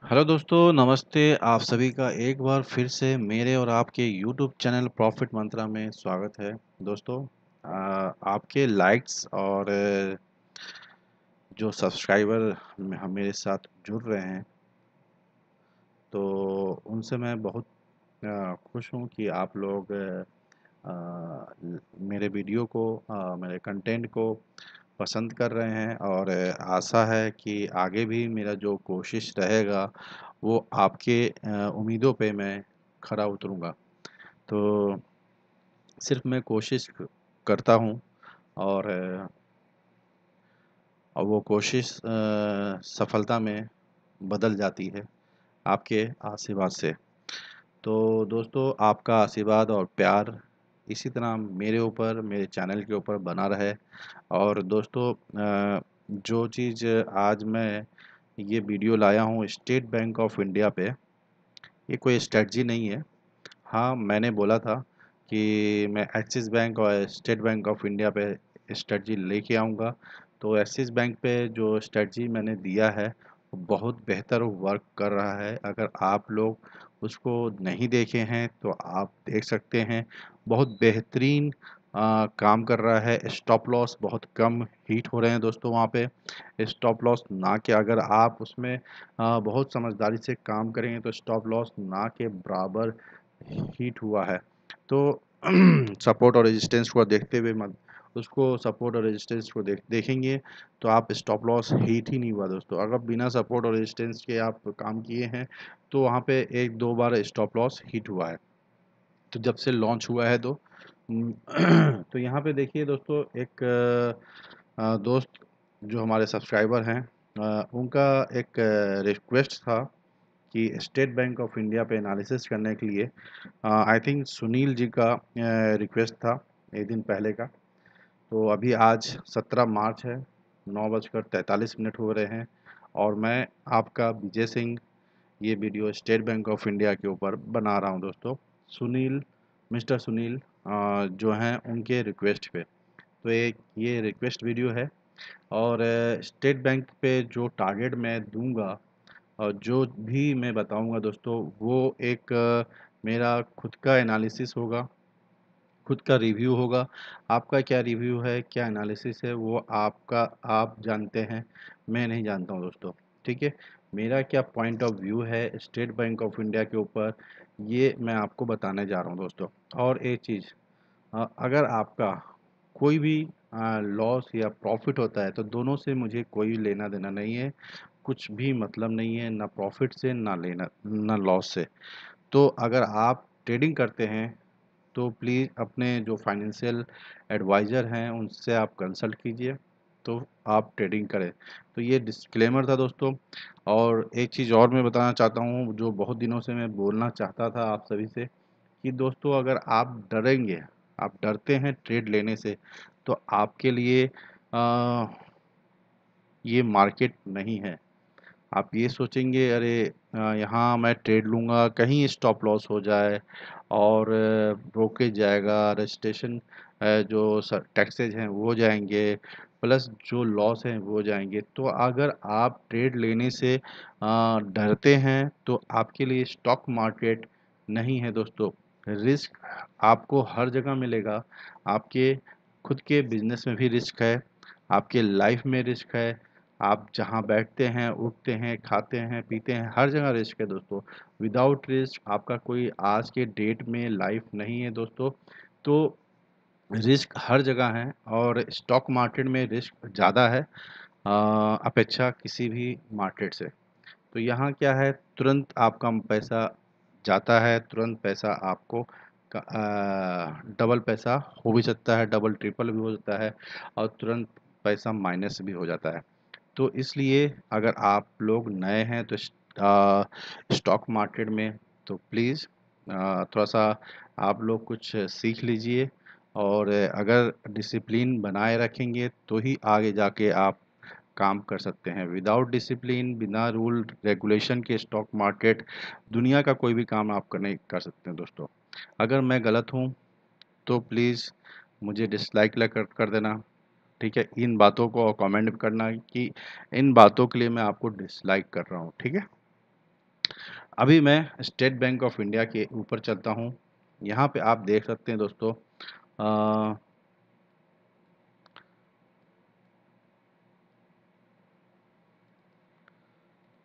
Hello दोस्तों, नमस्ते। आप सभी का एक बार फिर से मेरे और आपके यूट्यूब चैनल प्रॉफिट मंत्रा में स्वागत है। दोस्तों, आपके लाइक्स और जो सब्सक्राइबर मेरे साथ जुड़ रहे हैं, तो उनसे मैं बहुत खुश हूँ कि आप लोग मेरे वीडियो को, मेरे कंटेंट को पसंद कर रहे हैं और आशा है कि आगे भी मेरा जो कोशिश रहेगा वो आपके उम्मीदों पे मैं खरा उतरूँगा। तो सिर्फ़ मैं कोशिश करता हूँ और वो कोशिश सफलता में बदल जाती है आपके आशीर्वाद से। तो दोस्तों, आपका आशीर्वाद और प्यार इसी तरह मेरे ऊपर, मेरे चैनल के ऊपर बना रहे। और दोस्तों, जो चीज़ आज मैं ये वीडियो लाया हूँ स्टेट बैंक ऑफ इंडिया पे, ये कोई स्ट्रेटजी नहीं है। हाँ, मैंने बोला था कि मैं एक्सिस बैंक और स्टेट बैंक ऑफ इंडिया पे स्ट्रेटजी लेके आऊँगा। तो एक्सिस बैंक पे जो स्ट्रेटजी मैंने दिया है, वो बहुत बेहतर वर्क कर रहा है। अगर आप लोग उसको नहीं देखे हैं, तो आप देख सकते हैं। बहुत बेहतरीन काम कर रहा है। स्टॉप लॉस बहुत कम हिट हो रहे हैं दोस्तों वहाँ पे। स्टॉप लॉस ना के अगर आप उसमें बहुत समझदारी से काम करेंगे, तो स्टॉप लॉस ना के बराबर हीट हुआ है। तो सपोर्ट और रेजिस्टेंस को देखते हुए मत उसको सपोर्ट और रेजिस्टेंस को देखेंगे, तो आप स्टॉप लॉस हिट ही नहीं हुआ दोस्तों। अगर बिना सपोर्ट और रेजिस्टेंस के आप काम किए हैं, तो वहाँ पे एक दो बार स्टॉप लॉस हिट हुआ है। तो जब से लॉन्च हुआ है, तो तो यहाँ पे देखिए दोस्तों, एक दोस्त जो हमारे सब्सक्राइबर हैं, उनका एक रिक्वेस्ट था कि स्टेट बैंक ऑफ इंडिया पे एनालिसिस करने के लिए आई थिंक सुनील जी का रिक्वेस्ट था एक दिन पहले का। तो अभी आज 17 मार्च है, 9:43 हो रहे हैं, और मैं आपका विजय सिंह ये video state bank of India के ऊपर बना रहा हूँ दोस्तों। सुनील, मिस्टर सुनील जो हैं उनके रिक्वेस्ट पे। तो एक ये रिक्वेस्ट वीडियो है, और स्टेट बैंक पे जो टारगेट मैं दूंगा और जो भी मैं बताऊंगा दोस्तों, वो एक मेरा खुद का एनालिसिस होगा, खुद का रिव्यू होगा। आपका क्या रिव्यू है, क्या एनालिसिस है, वो आपका आप जानते हैं, मैं नहीं जानता हूँ दोस्तों। ठीक है, मेरा क्या पॉइंट ऑफ व्यू है स्टेट बैंक ऑफ इंडिया के ऊपर, ये मैं आपको बताने जा रहा हूँ दोस्तों। और एक चीज़, अगर आपका कोई भी लॉस या प्रॉफिट होता है, तो दोनों से मुझे कोई लेना देना नहीं है। कुछ भी मतलब नहीं है, ना प्रॉफिट से, ना लेना ना लॉस से। तो अगर आप ट्रेडिंग करते हैं, तो प्लीज़ अपने जो फाइनेंशियल एडवाइज़र हैं उनसे आप कंसल्ट कीजिए, तो आप ट्रेडिंग करें। तो ये डिस्क्लेमर था दोस्तों। और एक चीज़ और मैं बताना चाहता हूँ, जो बहुत दिनों से मैं बोलना चाहता था आप सभी से, कि दोस्तों, अगर आप डरेंगे, आप डरते हैं ट्रेड लेने से, तो आपके लिए ये मार्केट नहीं है। आप ये सोचेंगे, अरे यहाँ मैं ट्रेड लूँगा, कहीं स्टॉप लॉस हो जाए और ब्रोकेज जाएगा, रजिस्ट्रेशन जो टैक्सेज हैं वो जाएंगे, प्लस जो लॉस हैं वो जाएंगे। तो अगर आप ट्रेड लेने से डरते हैं, तो आपके लिए स्टॉक मार्केट नहीं है दोस्तों। रिस्क आपको हर जगह मिलेगा। आपके खुद के बिजनेस में भी रिस्क है, आपके लाइफ में रिस्क है। आप जहाँ बैठते हैं, उठते हैं, खाते हैं, पीते हैं, हर जगह रिस्क है दोस्तों। विदाउट रिस्क आपका कोई आज के डेट में लाइफ नहीं है दोस्तों। तो रिस्क हर जगह है, और स्टॉक मार्केट में रिस्क ज़्यादा है अपेक्षा किसी भी मार्केट से। तो यहाँ क्या है, तुरंत आपका पैसा जाता है, तुरंत पैसा आपको डबल पैसा हो भी सकता है, डबल ट्रिपल भी हो सकता है, और तुरंत पैसा माइनस भी हो जाता है। तो इसलिए अगर आप लोग नए हैं, तो स्टॉक मार्केट में तो प्लीज़ थोड़ा सा आप लोग कुछ सीख लीजिए। और अगर डिसिप्लिन बनाए रखेंगे, तो ही आगे जाके आप काम कर सकते हैं। विदाउट डिसिप्लिन, बिना रूल रेगुलेशन के स्टॉक मार्केट, दुनिया का कोई भी काम आप नहीं कर सकते हैं दोस्तों। अगर मैं गलत हूँ, तो प्लीज़ मुझे डिसलाइक कर देना। ठीक है, इन बातों को कमेंट करना कि इन बातों के लिए मैं आपको डिसलाइक कर रहा हूँ। ठीक है, अभी मैं स्टेट बैंक ऑफ इंडिया के ऊपर चलता हूँ। यहाँ पे आप देख सकते हैं दोस्तों, अ,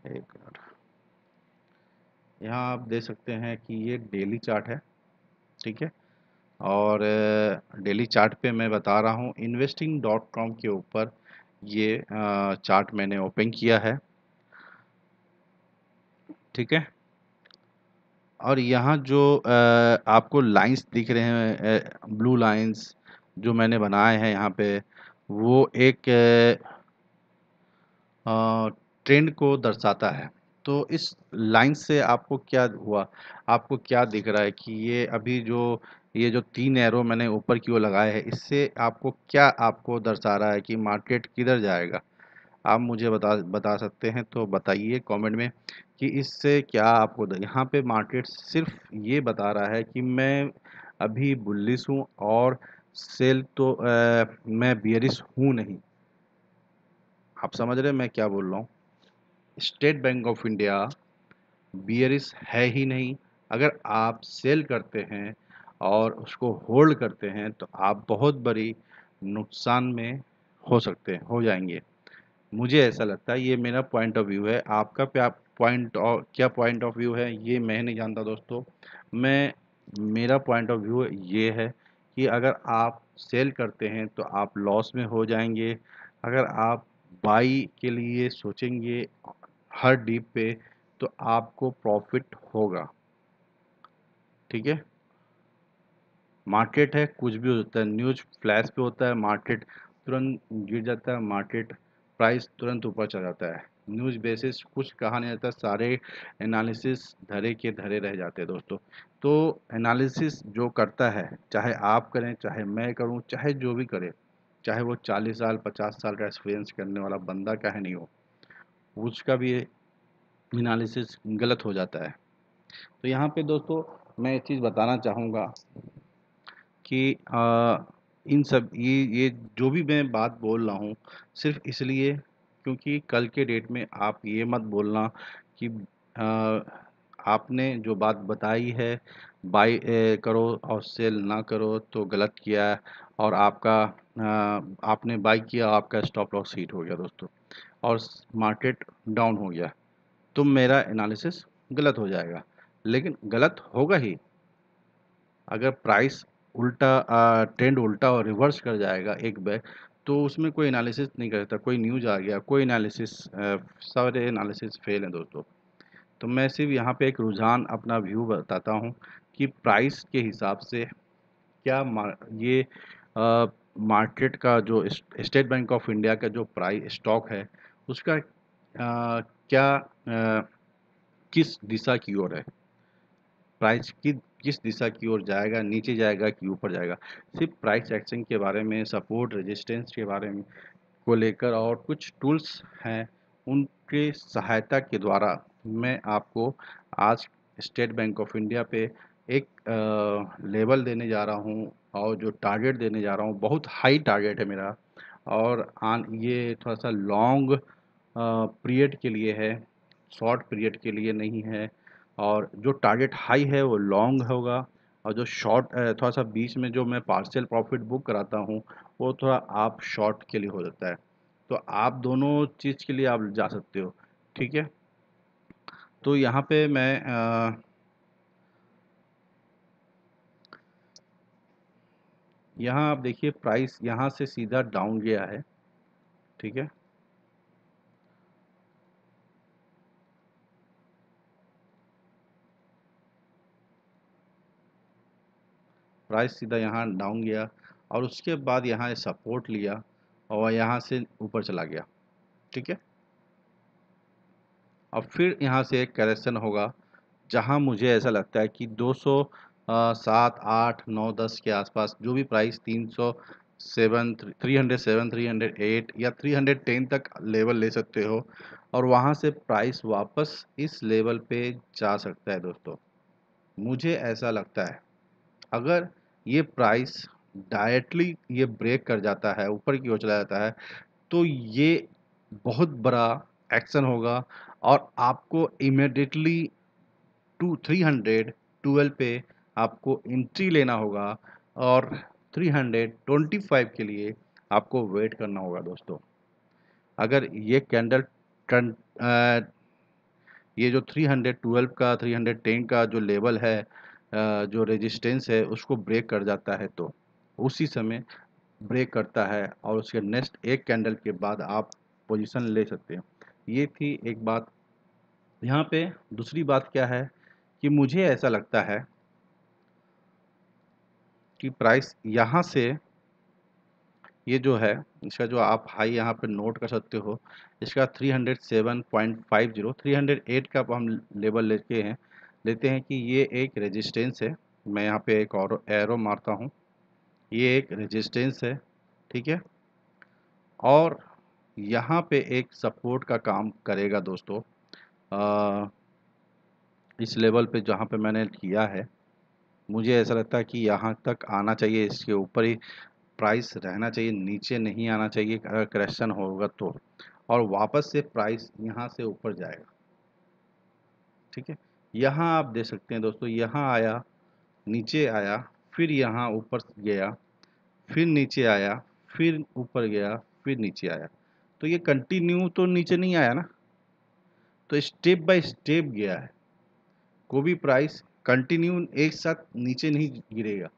एक मिनट, यहाँ आप देख सकते हैं कि ये डेली चार्ट है, ठीक है। और डेली चार्ट पे मैं बता रहा हूँ, investing.com के ऊपर ये चार्ट मैंने ओपन किया है, ठीक है। और यहाँ जो आपको लाइंस दिख रहे हैं, ब्लू लाइंस जो मैंने बनाए हैं यहाँ पे, वो एक ट्रेंड को दर्शाता है। तो इस लाइन से आपको क्या हुआ, आपको क्या दिख रहा है कि ये जो 3 एरो मैंने ऊपर की ओर लगाए हैं, इससे आपको क्या आपको दर्शा रहा है कि मार्केट किधर जाएगा? आप मुझे बता सकते हैं तो बताइए कमेंट में कि इससे क्या आपको यहाँ पे मार्केट सिर्फ ये बता रहा है कि मैं अभी बुलिश हूँ और सेल तो मैं बियरिश हूँ नहीं। आप समझ रहे हैं मैं क्या बोल रहा हूँ? State bank of India bearish है ही नहीं। अगर आप सेल करते हैं और उसको होल्ड करते हैं तो आप बहुत बड़ी नुकसान में हो जाएंगे। मुझे ऐसा लगता है, ये मेरा पॉइंट ऑफ व्यू है। आपका क्या पॉइंट ऑफ व्यू है ये मैं नहीं जानता दोस्तों। मैं मेरा पॉइंट ऑफ व्यू ये है कि अगर आप सेल करते हैं तो आप लॉस में हो जाएंगे। अगर आप बाई के लिए सोचेंगे हर डीप पे तो आपको प्रॉफिट होगा, ठीक है। मार्केट है, कुछ भी हो सकता है, न्यूज़ फ्लैश पे होता है, मार्केट तुरंत गिर जाता है, मार्केट प्राइस तुरंत ऊपर चला जाता है। न्यूज़ बेसिस कुछ कहा नहीं जाता, सारे एनालिसिस धरे के धरे रह जाते हैं दोस्तों। तो एनालिसिस जो करता है, चाहे आप करें, चाहे मैं करूं, चाहे जो भी करे, चाहे वो 40 साल 50 साल का एक्सपीरियंस करने वाला बंदा का है नहीं हो, उसका भी एनालिसिस गलत हो जाता है। तो यहाँ पे दोस्तों मैं एक चीज़ बताना चाहूँगा कि इन सब ये जो भी मैं बात बोल रहा हूँ सिर्फ इसलिए क्योंकि कल के डेट में आप ये मत बोलना कि आपने जो बात बताई है बाई करो और सेल ना करो तो गलत किया है, और आपने बाई किया, आपका स्टॉप लॉस हिट हो गया दोस्तों और मार्केट डाउन हो गया, तो मेरा एनालिसिस गलत हो जाएगा। लेकिन गलत होगा ही अगर प्राइस ट्रेंड उल्टा और रिवर्स कर जाएगा एक बार, तो उसमें कोई एनालिसिस नहीं करता, कोई न्यूज़ आ गया, कोई एनालिसिस, सारे एनालिसिस फेल हैं दोस्तों। तो मैं सिर्फ यहाँ पे एक रुझान अपना व्यू बताता हूँ कि प्राइस के हिसाब से क्या ये मार्केट का जो स्टेट बैंक ऑफ इंडिया का जो प्राइस स्टॉक है उसका क्या किस दिशा की ओर है, प्राइस की किस दिशा की ओर जाएगा, नीचे जाएगा कि ऊपर जाएगा। सिर्फ प्राइस एक्शन के बारे में, सपोर्ट रेजिस्टेंस के बारे में को लेकर और कुछ टूल्स हैं, उनके सहायता के द्वारा मैं आपको आज स्टेट बैंक ऑफ इंडिया पे एक लेवल देने जा रहा हूँ और जो टारगेट देने जा रहा हूँ बहुत हाई टारगेट है मेरा। और ये थोड़ा सा लॉन्ग पीरियड के लिए है, शॉर्ट पीरियड के लिए नहीं है। और जो टारगेट हाई है वो लॉन्ग होगा, और जो शॉर्ट थोड़ा सा बीच में जो मैं पार्शियल प्रॉफिट बुक कराता हूँ वो थोड़ा आप शॉर्ट के लिए हो जाता है। तो आप दोनों चीज़ के लिए आप जा सकते हो, ठीक है। तो यहाँ पे मैं यहाँ आप देखिए प्राइस यहाँ से सीधा डाउन गया है, ठीक है। प्राइस सीधा यहाँ डाउन गया और उसके बाद यहाँ सपोर्ट लिया और यहाँ से ऊपर चला गया, ठीक है। और फिर यहाँ से एक करेक्शन होगा जहाँ मुझे ऐसा लगता है कि 207 8 9 10 के आसपास जो भी प्राइस 307 307 308 या 310 तक लेवल ले सकते हो, और वहाँ से प्राइस वापस इस लेवल पे जा सकता है दोस्तों। मुझे ऐसा लगता है अगर ये प्राइस डायरेक्टली ये ब्रेक कर जाता है, ऊपर की ओर चला जाता है, तो ये बहुत बड़ा एक्शन होगा और आपको इमिडिएटली 312 पे आपको एंट्री लेना होगा और 325 के लिए आपको वेट करना होगा दोस्तों। अगर ये कैंडल टर्न ये जो 312 का 310 का जो लेवल है, जो रेजिस्टेंस है, उसको ब्रेक कर जाता है तो उसी समय ब्रेक करता है और उसके नेक्स्ट एक कैंडल के बाद आप पोजीशन ले सकते हैं। ये थी एक बात। यहाँ पे दूसरी बात क्या है कि मुझे ऐसा लगता है कि प्राइस यहाँ से ये जो है, इसका जो आप हाई यहाँ पे नोट कर सकते हो, इसका 307.50 308 का हम लेवल लेते हैं कि ये एक रेजिस्टेंस है। मैं यहाँ पे एक और एरो मारता हूँ, ये एक रेजिस्टेंस है, ठीक है। और यहाँ पे एक सपोर्ट का काम करेगा दोस्तों। अ, इस लेवल पे जहाँ पे मैंने किया है, मुझे ऐसा लगता है कि यहाँ तक आना चाहिए, इसके ऊपर ही प्राइस रहना चाहिए, नीचे नहीं आना चाहिए अगर करेक्शन होगा तो। और वापस से प्राइस यहाँ से ऊपर जाएगा, ठीक है। यहाँ आप देख सकते हैं दोस्तों, यहाँ आया, नीचे आया, फिर यहाँ ऊपर गया, फिर नीचे आया, फिर ऊपर गया, फिर नीचे आया। तो ये कंटिन्यू तो नीचे नहीं आया ना, तो स्टेप बाय स्टेप गया है। कोई भी प्राइस कंटिन्यू एक साथ नीचे नहीं गिरेगा,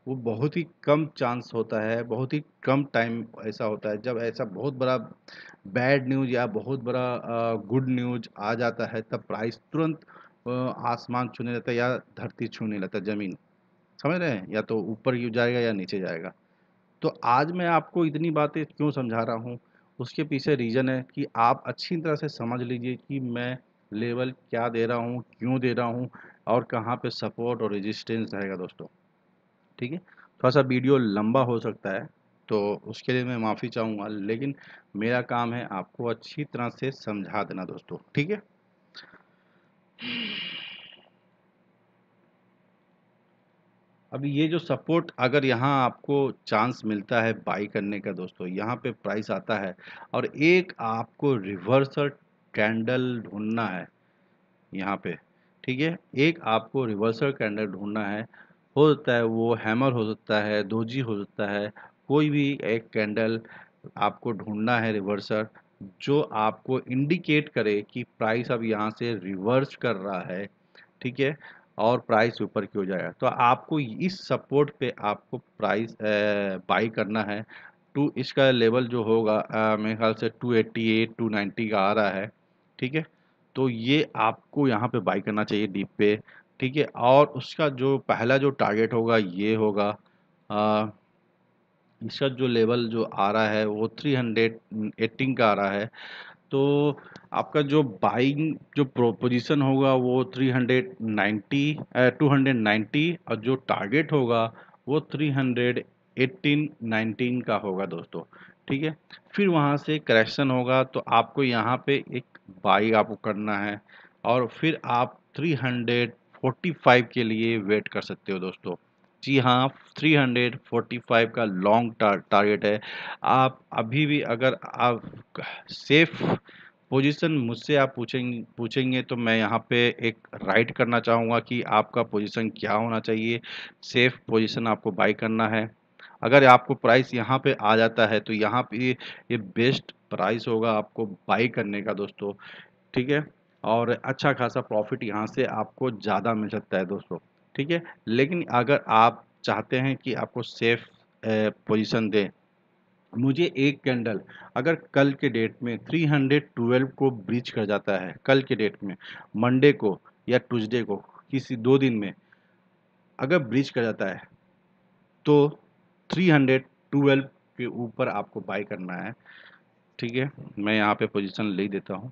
वो बहुत ही कम चांस होता है, बहुत ही कम टाइम ऐसा होता है जब ऐसा बहुत बड़ा बैड न्यूज़ या बहुत बड़ा गुड न्यूज़ आ जाता है, तब प्राइस तुरंत आसमान छूने लगता है या धरती छूने लगता है, ज़मीन, समझ रहे हैं, या तो ऊपर ही जाएगा या नीचे जाएगा। तो आज मैं आपको इतनी बातें क्यों समझा रहा हूँ, उसके पीछे रीज़न है कि आप अच्छी तरह से समझ लीजिए कि मैं लेवल क्या दे रहा हूँ, क्यों दे रहा हूँ, और कहाँ पे सपोर्ट और रेजिस्टेंस रहेगा दोस्तों, ठीक है। थोड़ा सा वीडियो लंबा हो सकता है, तो उसके लिए मैं माफ़ी चाहूँगा, लेकिन मेरा काम है आपको अच्छी तरह से समझा देना दोस्तों, ठीक है। अभी ये जो सपोर्ट, अगर यहाँ आपको चांस मिलता है बाई करने का दोस्तों, यहाँ पे प्राइस आता है और एक आपको रिवर्सल कैंडल ढूंढना है यहाँ पे, ठीक है। एक आपको रिवर्सल कैंडल ढूंढना है, हो सकता है वो हैमर, हो सकता है दोजी, हो सकता है कोई भी एक कैंडल आपको ढूंढना है रिवर्सल, जो आपको इंडिकेट करे कि प्राइस अब यहाँ से रिवर्स कर रहा है, ठीक है, और प्राइस ऊपर क्यों जाएगा। तो आपको इस सपोर्ट पे आपको प्राइस बाई करना है। टू इसका लेवल जो होगा, मेरे ख्याल से 288 290 का आ रहा है, ठीक है। तो ये आपको यहाँ पे बाई करना चाहिए डीप पे, ठीक है। और उसका जो पहला जो टारगेट होगा ये होगा, अ, इसका जो लेवल जो आ रहा है वो 318 का आ रहा है। तो आपका जो बाइंग जो पोजीशन होगा वो 390 290, और जो टारगेट होगा वो 318 19 का होगा दोस्तों, ठीक है। फिर वहाँ से करेक्शन होगा तो आपको यहाँ पे एक बाई आपको करना है, और फिर आप 345 के लिए वेट कर सकते हो दोस्तों। जी हाँ, 345 का लॉन्ग टारगेट है। आप अभी भी अगर आप सेफ पोजीशन मुझसे आप पूछेंगे तो मैं यहाँ पे एक राइट करना चाहूँगा कि आपका पोजीशन क्या होना चाहिए। सेफ पोजीशन आपको बाई करना है। अगर आपको प्राइस यहाँ पे आ जाता है तो यहाँ पे ये बेस्ट प्राइस होगा आपको बाई करने का दोस्तों, ठीक है। और अच्छा खासा प्रॉफिट यहाँ से आपको ज़्यादा मिल सकता है दोस्तों, ठीक है। लेकिन अगर आप चाहते हैं कि आपको सेफ पोजीशन दें, मुझे एक कैंडल अगर कल के डेट में 312 को ब्रीच कर जाता है, कल के डेट में मंडे को या ट्यूसडे को, किसी 2 दिन में अगर ब्रीच कर जाता है, तो 312 के ऊपर आपको बाई करना है, ठीक है। मैं यहाँ पे पोजीशन ले देता हूँ।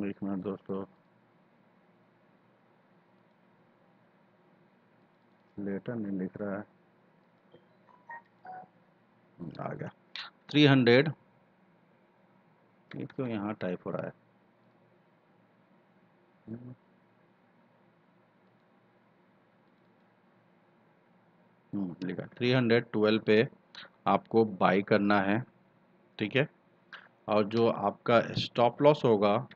एक मिनट दोस्तों, लेटर नहीं लिख रहा है, आ गया 300। ये क्यों यहाँ टाइप हो रहा है? लिखा 312 पे आपको बाई करना है, ठीक है। और जो आपका स्टॉप लॉस होगा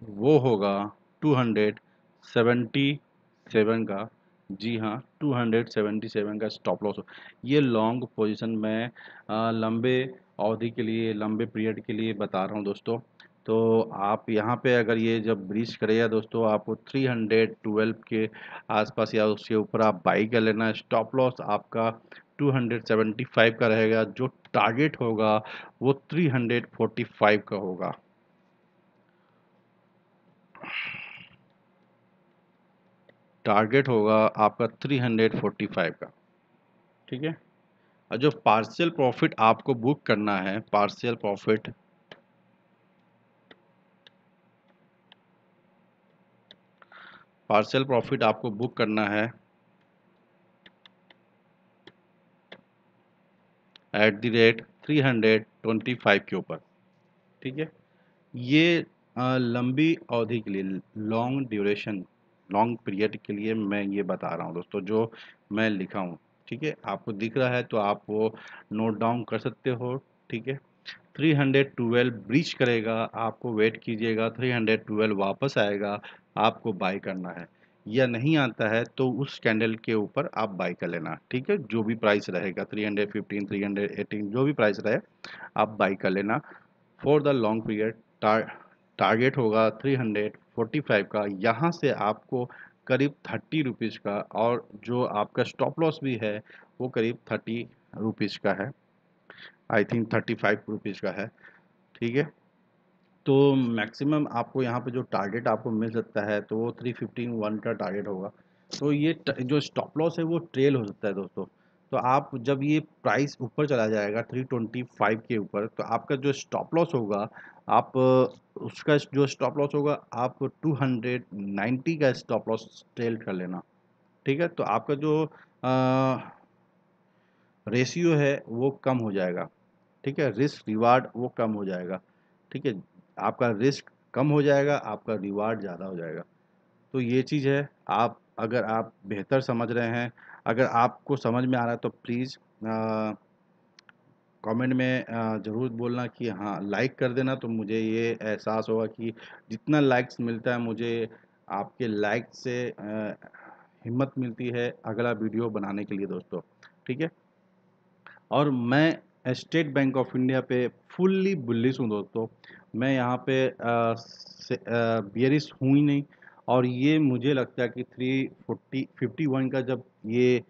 वो होगा 277 का। जी हाँ, 277 का स्टॉप लॉस हो। ये लॉन्ग पोजीशन में लंबे अवधि के लिए, लंबे पीरियड के लिए बता रहा हूँ दोस्तों। तो आप यहाँ पे अगर ये जब ब्रीच करेगा दोस्तों, आपको 312 के आसपास या उसके ऊपर आप बाई कर लेना। स्टॉप लॉस आपका 275 का रहेगा। जो टारगेट होगा वो 345 का होगा। टारगेट होगा आपका 345 का, ठीक है। और जो पार्शियल प्रॉफिट आपको बुक करना है, पार्शियल प्रॉफिट आपको बुक करना है @325 के ऊपर, ठीक है। ये लंबी अवधि के लिए, लॉन्ग ड्यूरेशन, लॉन्ग पीरियड के लिए मैं ये बता रहा हूँ दोस्तों, जो मैं लिखा हूँ, ठीक है। आपको दिख रहा है तो आप वो नोट डाउन कर सकते हो, ठीक है। 312 ब्रीच करेगा, आपको वेट कीजिएगा, 312 वापस आएगा, आपको बाय करना है। या नहीं आता है तो उस कैंडल के ऊपर आप बाय कर लेना, ठीक है। जो भी प्राइस रहेगा 315, 318, जो भी प्राइस रहे आप बाय कर लेना for the long period. Target होगा 345 का। यहाँ से आपको करीब 30 रुपीज़ का, और जो आपका स्टॉप लॉस भी है वो करीब 30 रुपीज़ का है, आई थिंक 35 रुपीज़ का है, ठीक है। तो मैक्सिमम आपको यहाँ पे जो टारगेट आपको मिल सकता है तो वो 315 का टारगेट होगा। तो ये जो स्टॉप लॉस है वो ट्रेल हो सकता है दोस्तों। तो आप जब ये प्राइस ऊपर चला जाएगा 325 के ऊपर, तो आपका जो स्टॉप लॉस होगा, आप उसका जो स्टॉप लॉस होगा आप 290 का स्टॉप लॉस ट्रेल कर लेना, ठीक है। तो आपका जो रेशियो है वो कम हो जाएगा, ठीक है। रिस्क रिवार्ड वो कम हो जाएगा, ठीक है। आपका रिस्क कम हो जाएगा, आपका रिवार्ड ज़्यादा हो जाएगा। तो ये चीज़ है। आप अगर आप बेहतर समझ रहे हैं, अगर आपको समझ में आ रहा है तो प्लीज़ कमेंट में ज़रूर बोलना कि हाँ लाइक कर देना। तो मुझे ये एहसास होगा कि जितना लाइक्स मिलता है मुझे, आपके लाइक से हिम्मत मिलती है अगला वीडियो बनाने के लिए दोस्तों, ठीक है। और मैं स्टेट बैंक ऑफ इंडिया पे फुल्ली बुलिश हूँ दोस्तों। मैं यहाँ पे बियरिश हूँ ही नहीं। और ये मुझे लगता है कि 351 का जब ये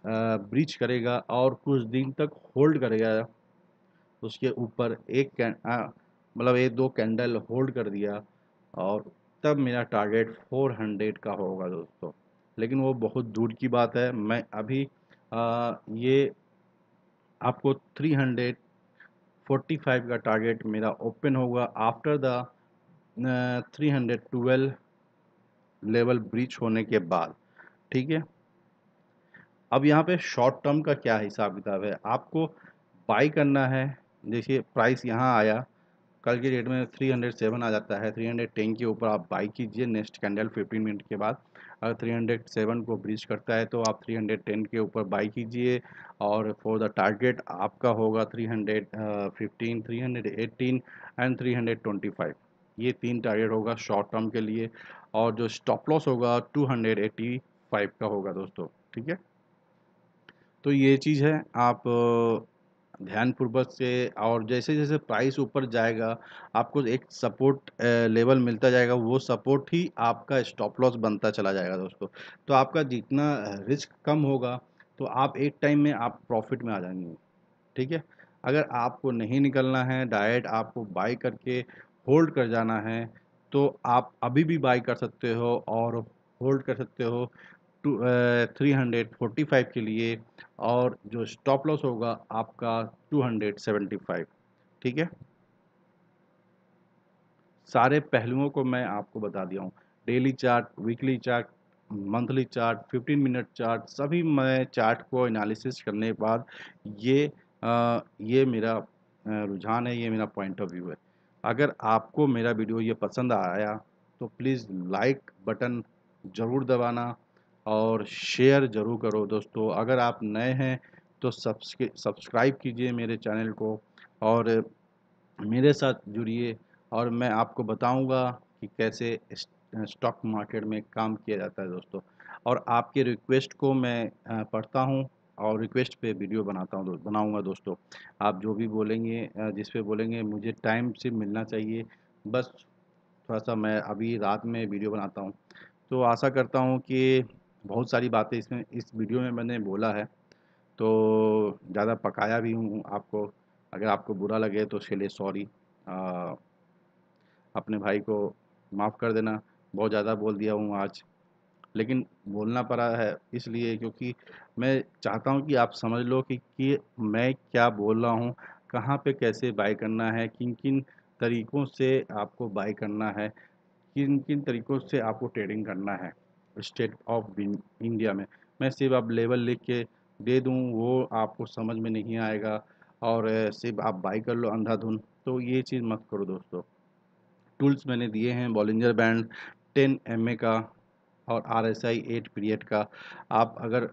ब्रीच करेगा और कुछ दिन तक होल्ड करेगा, उसके ऊपर मतलब एक दो कैंडल होल्ड कर दिया, और तब मेरा टारगेट 400 का होगा दोस्तों। लेकिन वो बहुत दूर की बात है। मैं अभी ये आपको 345 का टारगेट मेरा ओपन होगा आफ्टर द 312 लेवल ब्रीच होने के बाद, ठीक है। अब यहाँ पे शॉर्ट टर्म का क्या हिसाब किताब है, आपको बाई करना है। देखिए प्राइस यहाँ आया, कल की डेट में 307 आ जाता है। 310 के ऊपर आप बाई कीजिए नेक्स्ट कैंडल 15 मिनट के बाद। अगर 307 को ब्रीच करता है तो आप 310 के ऊपर बाई कीजिए। और फॉर द टारगेट आपका होगा 315, 318 एंड 325। ये तीन टारगेट होगा शॉर्ट टर्म के लिए। और जो स्टॉप लॉस होगा 285 का होगा दोस्तों, ठीक है। तो ये चीज़ है, आप ध्यानपूर्वक से, और जैसे जैसे प्राइस ऊपर जाएगा आपको एक सपोर्ट लेवल मिलता जाएगा, वो सपोर्ट ही आपका स्टॉप लॉस बनता चला जाएगा दोस्तों। तो आपका जितना रिस्क कम होगा तो आप एक टाइम में आप प्रॉफिट में आ जाएंगे, ठीक है। अगर आपको नहीं निकलना है, डायरेक्ट आपको बाई करके होल्ड कर जाना है, तो आप अभी भी बाई कर सकते हो और होल्ड कर सकते हो 345 के लिए। और जो स्टॉप लॉस होगा आपका 275, ठीक है। सारे पहलुओं को मैं आपको बता दिया हूँ। Daily chart, weekly chart, monthly chart, 15 minute chart, सभी मैं चार्ट को एनालिसिस करने के बाद ये मेरा रुझान है, ये मेरा पॉइंट ऑफ व्यू है। अगर आपको मेरा वीडियो ये पसंद आया तो प्लीज़ लाइक बटन ज़रूर दबाना। और शेयर ज़रूर करो दोस्तों। अगर आप नए हैं तो सब्सक्राइब कीजिए मेरे चैनल को और मेरे साथ जुड़िए, और मैं आपको बताऊंगा कि कैसे स्टॉक मार्केट में काम किया जाता है दोस्तों। और आपके रिक्वेस्ट को मैं पढ़ता हूं और रिक्वेस्ट पे वीडियो बनाऊंगा दोस्तों। आप जो भी बोलेंगे, जिस पे बोलेंगे, मुझे टाइम से मिलना चाहिए। बस थोड़ा सा मैं अभी रात में वीडियो बनाता हूं, तो आशा करता हूं कि बहुत सारी बातें इसमें इस वीडियो में मैंने बोला है, तो ज़्यादा पकाया भी हूँ आपको। अगर आपको बुरा लगे तो उसके लिए सॉरी। अपने भाई को माफ़ कर देना, बहुत ज़्यादा बोल दिया हूँ आज, लेकिन बोलना पड़ा है इसलिए क्योंकि मैं चाहता हूँ कि आप समझ लो कि मैं क्या बोल रहा हूँ, कहाँ पे कैसे बाय करना है, किन किन तरीक़ों से आपको बाय करना है, किन किन तरीक़ों से आपको ट्रेडिंग करना है स्टेट ऑफ इंडिया में। मैं सिर्फ अब लेवल लिख के दे दूँ वो आपको समझ में नहीं आएगा, और सिर्फ आप बाय कर लो अंधाधुन, तो ये चीज़ मत करो दोस्तों। टूल्स मैंने दिए हैं बॉलिंजर बैंड 10 एमए का और आरएसआई 8 पीरियड का। आप अगर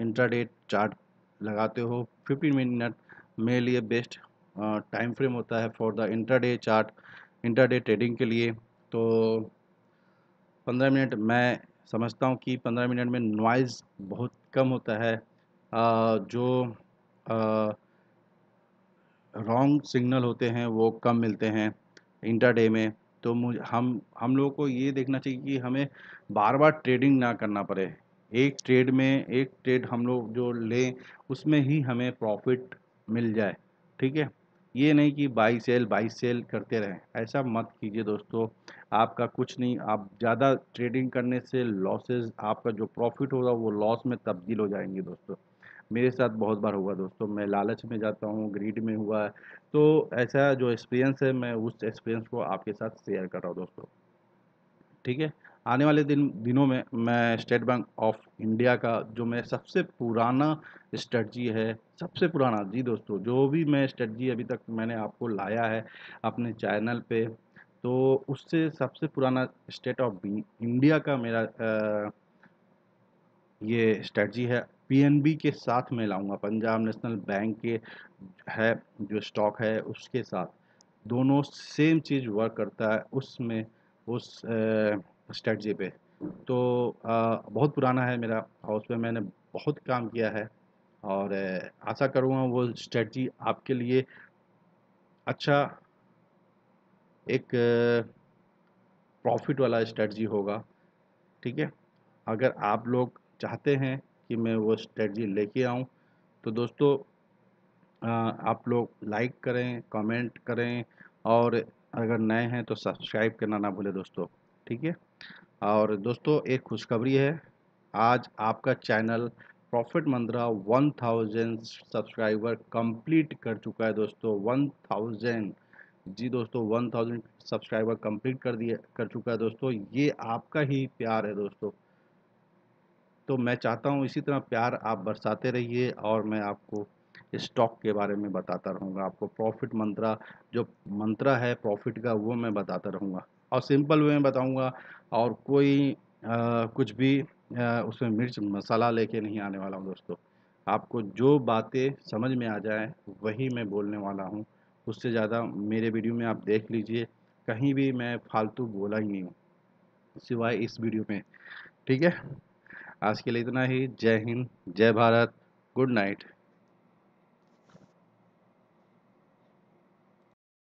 इंट्राडे चार्ट लगाते हो 15 मिनट मेरे लिए बेस्ट टाइम फ्रेम होता है for the intraday chart, intraday trading के लिए। तो 15 मिनट मैं समझता हूँ कि 15 मिनट में नॉइज़ बहुत कम होता है, जो रॉन्ग सिग्नल होते हैं वो कम मिलते हैं इंट्राडे में। तो हम लोगों को ये देखना चाहिए कि हमें बार बार ट्रेडिंग ना करना पड़े। एक ट्रेड हम लोग जो लें उसमें ही हमें प्रॉफिट मिल जाए, ठीक है। ये नहीं कि बाई सेल करते रहें, ऐसा मत कीजिए दोस्तों। आपका कुछ नहीं, आप ज़्यादा ट्रेडिंग करने से लॉसेस, आपका जो प्रॉफिट होगा वो लॉस में तब्दील हो जाएंगे दोस्तों। मेरे साथ बहुत बार हुआ दोस्तों, मैं लालच में जाता हूँ, ग्रीड में हुआ है। तो ऐसा जो एक्सपीरियंस है मैं उस एक्सपीरियंस को आपके साथ शेयर कर रहा हूँ दोस्तों, ठीक है। आने वाले दिनों में मैं स्टेट बैंक ऑफ इंडिया का जो मैं सबसे पुराना स्ट्रेटजी है, सबसे पुराना जी दोस्तों, जो भी मैं स्ट्रेटजी अभी तक मैंने आपको लाया है अपने चैनल पे, तो उससे सबसे पुराना स्टेट ऑफ इंडिया का मेरा ये स्ट्रेटजी है। पीएनबी के साथ मैं लाऊंगा, पंजाब नेशनल बैंक के है जो स्टॉक है उसके साथ, दोनों सेम चीज़ वर्क करता है उसमें, उस स्ट्रेटजी पे। तो बहुत पुराना है मेरा और उस पर मैंने बहुत काम किया है, और आशा करूँगा वो स्ट्रेटजी आपके लिए अच्छा एक प्रॉफिट वाला स्ट्रेटजी होगा, ठीक है। अगर आप लोग चाहते हैं कि मैं वो स्ट्रेटजी लेके आऊँ, तो दोस्तों आप लोग लाइक करें, कमेंट करें, और अगर नए हैं तो सब्सक्राइब करना ना भूलें दोस्तों, ठीक है। और दोस्तों एक खुशखबरी है, आज आपका चैनल प्रॉफिट मंत्रा 1000 सब्सक्राइबर कंप्लीट कर चुका है दोस्तों। 1000, जी दोस्तों, 1000 सब्सक्राइबर कंप्लीट कर चुका है दोस्तों। ये आपका ही प्यार है दोस्तों। तो मैं चाहता हूँ इसी तरह प्यार आप बरसाते रहिए, और मैं आपको स्टॉक के बारे में बताता रहूँगा। आपको प्रॉफिट मंत्रा जो मंत्रा है प्रॉफिट का वो मैं बताता रहूँगा, और सिंपल वे में बताऊँगा, और कोई कुछ भी उसमें मिर्च मसाला लेके नहीं आने वाला हूँ दोस्तों। आपको जो बातें समझ में आ जाए वही मैं बोलने वाला हूँ, उससे ज़्यादा मेरे वीडियो में आप देख लीजिए, कहीं भी मैं फालतू बोला ही नहीं हूँ सिवाय इस वीडियो में, ठीक है। आज के लिए इतना ही। जय हिंद, जय भारत, गुड नाइट।